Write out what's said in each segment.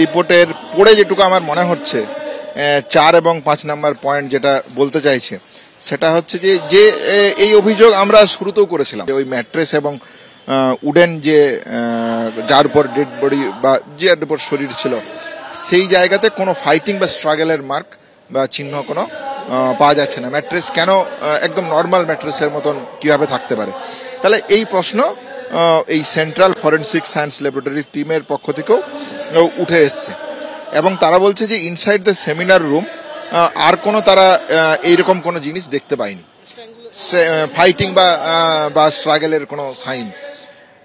রিপোর্টের পড়ে যেটুকু আমার মনে হচ্ছে 4 এবং 5 নম্বর পয়েন্ট যেটা বলতে চাইছে সেটা হচ্ছে যে এই অভিযোগ আমরা শুরুতেও করেছিলাম, ওই ম্যাট্রেস এবং উডেন যে যার উপর ডেড বডি বা যার উপর শরীর ছিল সেই জায়গাতে কোনো ফাইটিং বা স্ট্রাগলের মার্ক বা চিহ্ন কোনো পাওয়া যাচ্ছে না। ম্যাট্রেস কেন একদম নর্মাল ম্যাট্রেসের মতন কিভাবে থাকতে পারে? তাহলে এই প্রশ্ন এই সেন্ট্রাল ফরেনসিক সায়েন্স ল্যাবরেটরি টিমের পক্ষ থেকেও উঠে এসছে এবং তারা বলছে যে ইনসাইড দ্য সেমিনার রুম আর কোনো তারা এইরকম কোনো জিনিস দেখতে পায়নি, ফাইটিং বা স্ট্রাগলের কোনো সাইন।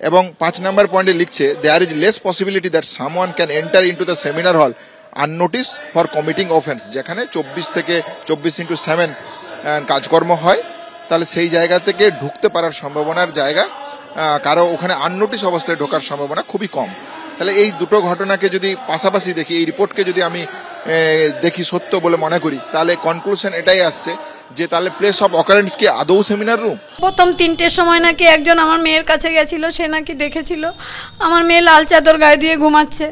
এবং 5 নম্বর পয়েন্টে লিখছে there is less possibility that someone can enter into the seminar hall unnoticed for committing offence, যেখানে 24/7 কাজকর্ম হয়, তাহলে সেই জায়গা থেকে ঢুকতে পারার সম্ভাবনার জায়গা কারো ওখানে আননোটিস অবস্থায় ঢোকার সম্ভাবনা খুবই কম। তাহলে এই দুটো ঘটনাকে যদি পাশাপাশি দেখি, এই রিপোর্টকে যদি আমি দেখি সত্য বলে মনে করি, তাহলে কনক্লুশন এটাই আসছে যে তাহলে প্লেস অফ অকারেন্স কি আদৌ সেমিনার রুম? প্রথম 3টের সময় নাকি একজন আমার মেয়ের কাছে গেছিল, সে নাকি দেখেছিল আমার মেয়ে লাল চাদর গায়ে দিয়ে ঘুমাচ্ছে।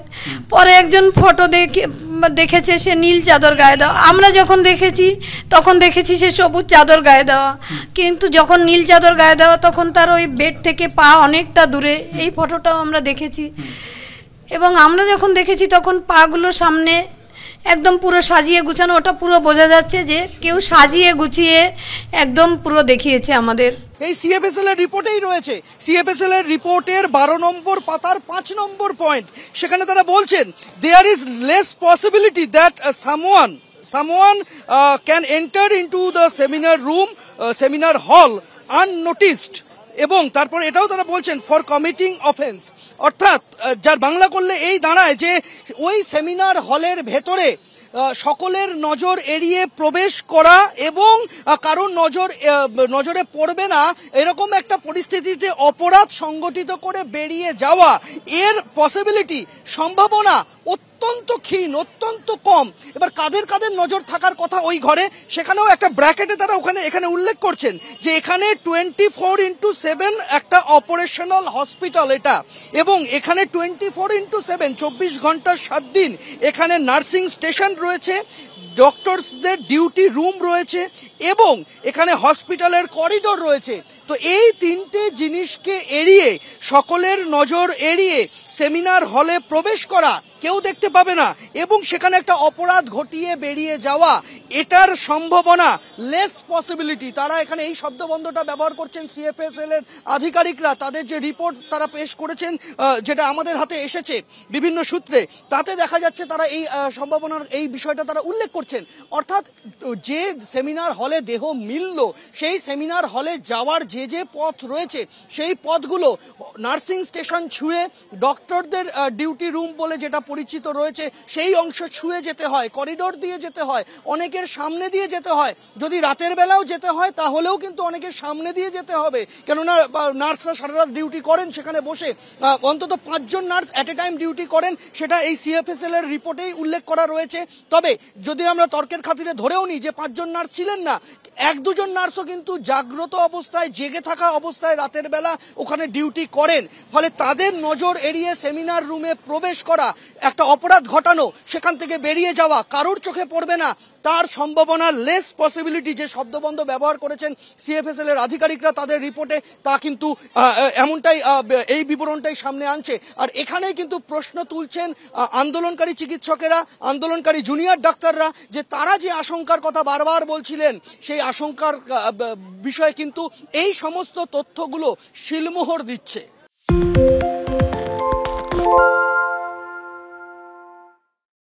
পরে একজন ফটো দেখেছে সে নীল চাদর গায়ে দেওয়া। আমরা যখন দেখেছি তখন দেখেছি সে সবুজ চাদর গায়ে দেওয়া, কিন্তু যখন নীল চাদর গায়ে দেওয়া তখন তার ওই বেড থেকে পা অনেকটা দূরে, এই ফটোটাও আমরা দেখেছি। এবং আমরা যখন দেখেছি তখন পাগুলো সামনে একদম পুরো সাজিয়ে গুছানো, ওটা পুরো বোঝা যাচ্ছে যে কেউ সাজিয়ে গুছিয়ে একদম পুরো দেখিয়েছে আমাদের। এই সিএফএসএল এর রিপোর্টেই রয়েছে, সিএফএসএল এর রিপোর্টের 12 নম্বর পাতার 5 নম্বর পয়েন্ট, সেখানে তারা বলছেন there is less possibility that someone can enter into the seminar room, seminar hall unnoticed, এবং তারপর এটাও তারা বলছেন ফর কমিটিং অফেন্স, অর্থাৎ যার বাংলা করলে এই দাঁড়ায় যে ওই সেমিনার হলের ভেতরে সকলের নজর এড়িয়ে প্রবেশ করা এবং কারোর নজরে পড়বে না এরকম একটা পরিস্থিতিতে অপরাধ সংগঠিত করে বেরিয়ে যাওয়া, এর পসিবিলিটি সম্ভাবনা অত্যন্ত ক্ষীণ, অত্যন্ত কম। এবার কাদের কাদের নজর থাকার কথা ওই ঘরে, সেখানেও একটা ব্র্যাকেটে তারা এখানে উল্লেখ করছেন যে এখানে 24/7 একটা অপারেশনাল হসপিটাল এটা, এবং এখানে 24/7 24 ঘন্টা 7 দিন এখানে নার্সিং স্টেশন রয়েছে, ডক্টরসদের ডিউটি রুম রয়েছে এবং এখানে হসপিটালের করিডোর রয়েছে। তো এই 3টে জিনিসকে এড়িয়ে, সকলের নজর এড়িয়ে সেমিনার হলে প্রবেশ করা, কেউ দেখতে পাবে না এবং সেখানে একটা অপরাধ ঘটিয়ে বেরিয়ে যাওয়া, এটার সম্ভাবনা লেস পসিবিলিটি। তারা এখানে এই শব্দবন্ধটা ব্যবহার করছেন সিএফএসএল এর আধিকারিকরা, তাদের যে রিপোর্ট তারা পেশ করেছেন, যেটা আমাদের হাতে এসেছে বিভিন্ন সূত্রে, তাতে দেখা যাচ্ছে তারা এই সম্ভাবনার এই বিষয়টা তারা উল্লেখ করছেন। অর্থাৎ যে সেমিনার হলে দেহ মিলল, সেই সেমিনার হলে যাওয়ার যে পথ রয়েছে সেই পথগুলো নার্সিং স্টেশন ছুঁয়ে, ডক্টরদের ডিউটি রুম বলে যেটা পরিচিত রয়েছে সেই অংশ ছুঁয়ে যেতে হয়, করিডোর দিয়ে যেতে হয়, অনেকের সামনে দিয়ে যেতে হয়। যদি রাতের বেলাও যেতে হয় তাহলেও কিন্তু অনেকের সামনে দিয়ে যেতে হবে, কেননা নার্সরা সারা রাত ডিউটি করেন সেখানে বসে, অন্তত 5 জন nurse at a time duty করেন, সেটা এই সিএফএসএল এর রিপোর্টেই উল্লেখ করা রয়েছে। তবে যদি আমরা তর্কের খাতিরে ধরেও নিই যে 5 জন নার্স ছিলেন না, 1-2 জন নার্সও কিন্তু জাগ্রত অবস্থায়, জেগে থাকা অবস্থায় রাতের বেলা ওখানে ডিউটি করেন, ফলে তাদের নজর এড়িয়ে সেমিনার রুমে প্রবেশ করা, একটা অপরাধ ঘটানো, সেখান থেকে বেরিয়ে যাওয়া, কারোর চোখে পড়বে না, তার সম্ভাবনা লেস পসিবিলিটি। যে শব্দবন্ধ ব্যবহার করেছেন সিএফএসএল এর আধিকারিকরা তাদের রিপোর্টে, তা কিন্তু এমনটাই, এই বিবরণটাই সামনে আনছে। আর এখানেই কিন্তু প্রশ্ন তুলছেন আন্দোলনকারী চিকিৎসকেরা, আন্দোলনকারী জুনিয়র ডাক্তাররা, যে তারা যে আশঙ্কার কথা বারবার বলছিলেন, সেই আশঙ্কার বিষয়ে কিন্তু এই সমস্ত তথ্যগুলো শিলমোহর দিচ্ছে।